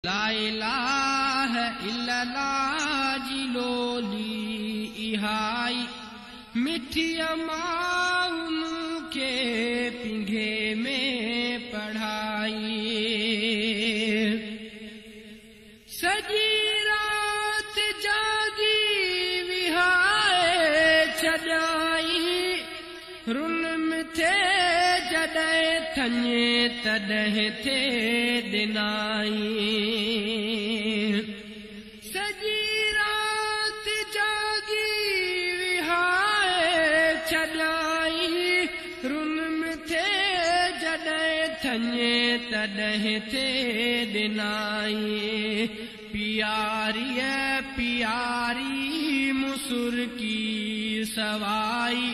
ला इलाहा इल्लल्लाह जी लोली इहाई मिठी अमाउन के पिंघे में पढ़ाई सजी रात जागी विहाए छॾाई रुन में थे जॾहिं थञे तॾहिं थे ॾिनाई सजी रात जागी विहाए छॾाई रुन में थे जॾहिं थञे तॾहिं थे ॾिनाई प्यारी प्यारी मुसुर की सवाई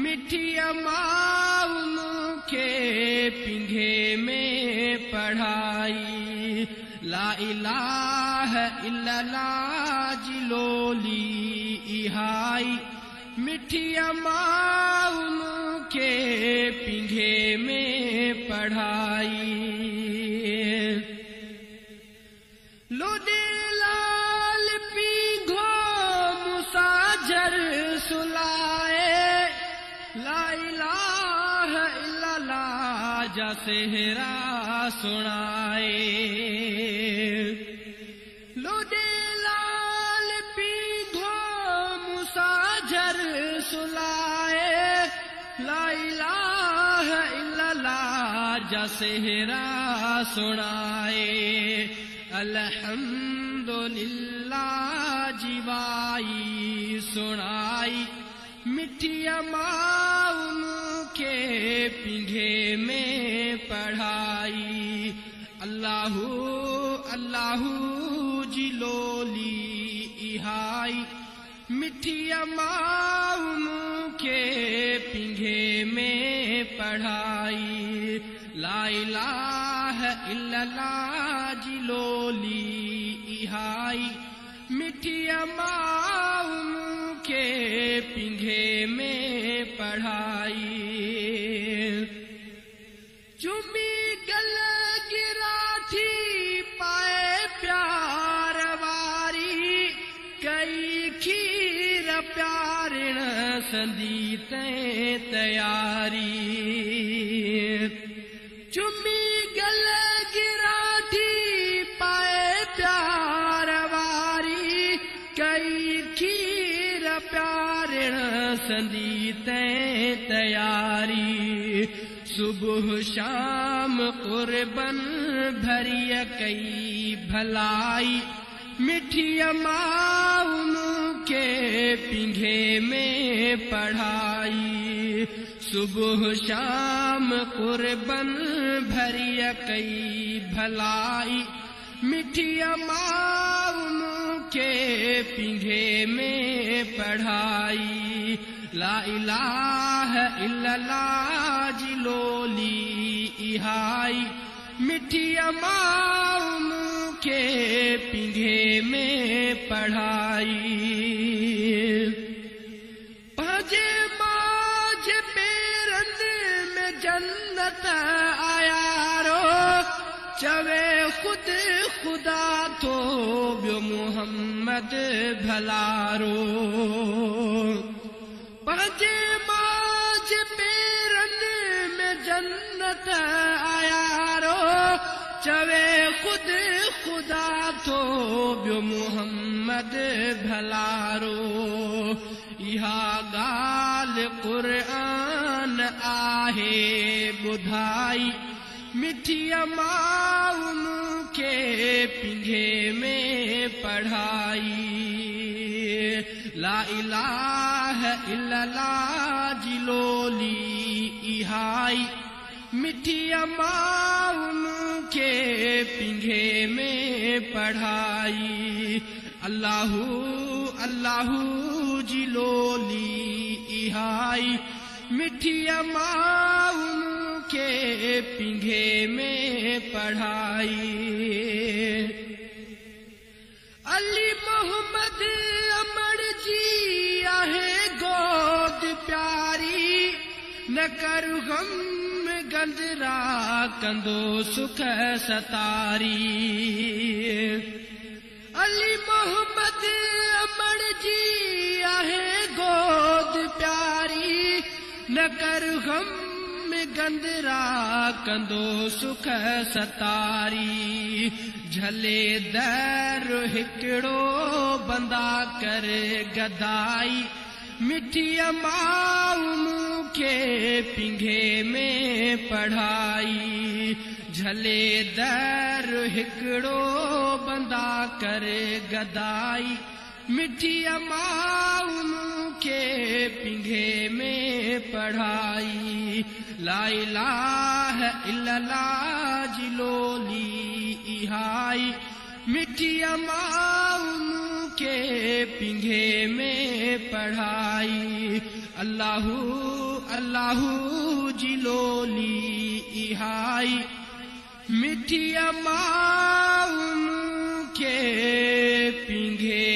मिठी अमाउन के पिंघे में पढ़ाई ला इलाहा इल्लल्लाह जी लोली इहाई मिठी अमाउन के पिंघे में पढ़ाई लोडे लाल पीघो मुसाजर सुलाए ला इलाहा इल्लल्लाह जा सेहरा सुनाए लोडे लाल पीघो मुसाजर सुलाए ला इलाहा इल्लल्लाह जा सेहरा सुनाए अल्हम्दुलिल्लाह जीवाई सुनाई मिठी अमाउन के पिंघे में पढ़ाई अल्लाहू अल्लाहू जी लोली इहाई मिठी अमाउन के पिंघे में पढ़ाई ला इलाहा इल्लल्लाह जी लोली इहाई मिठी अमाउन के पिंघे में पढ़ाई चुमी गल गिराठी पाए प्यार वारी कई खीर प्यारिण संदीते तैयारी चुमी गल गिराठी पाए प्यार वारी कई खीर प्यारिण संदीते तैयारी सुबह शाम कुर्बन भरिय कई भलाई मिठी अमाउन के पिंघे में पढ़ाई सुबह शाम कुर्बन भरिय कई भलाई मिठी अमाउन के पिंघे में पढ़ाई ला इलाहा इल्लल्लाह जी लोली इहाई मिठी अमाउन के पिंघे में पढ़ाई पाजे माज पेरंद में जन्नत आयारो चवे खुद खुदा तो ब्यो मोहम्मद भलारो पाजे माज पेरंद में जन्नत आयारो चवे खुद खुदा तो ब्यो मोहम्मद भलारो इहा गाल कुरान आहे बुधाई मिठी अमाउन के पिंघे में पढ़ाई ला इलाहा इल्लल्लाह जी लोली इहाई मिठी अमाउन के पिंघे में पढ़ाई अल्लाहू अल्लाहू जी लोली इहाई मिठी अमाउन के पिंघे में पढ़ाई अली मोहम्मद अमर जी आहे गोद प्यारी न कर गम गंदरा कंदो सुख सतारी न कर गम में गंदरा कंदो सुख सतारी झले दर हिकड़ो बंदा कर गदाई मिठी माउम के पिंघे में पढ़ाई झले दर हिकड़ो बंदा कर गदाई मिठी माउम के पिंघे में पढ़ाई ला इलाहा इल्लल्लाह जिलोली इहाई मिठी माउम के पिंघे में पढ़ाई अल्लाहू अल्लाहू जिलोली इहाई मिठी माउम के पिंघे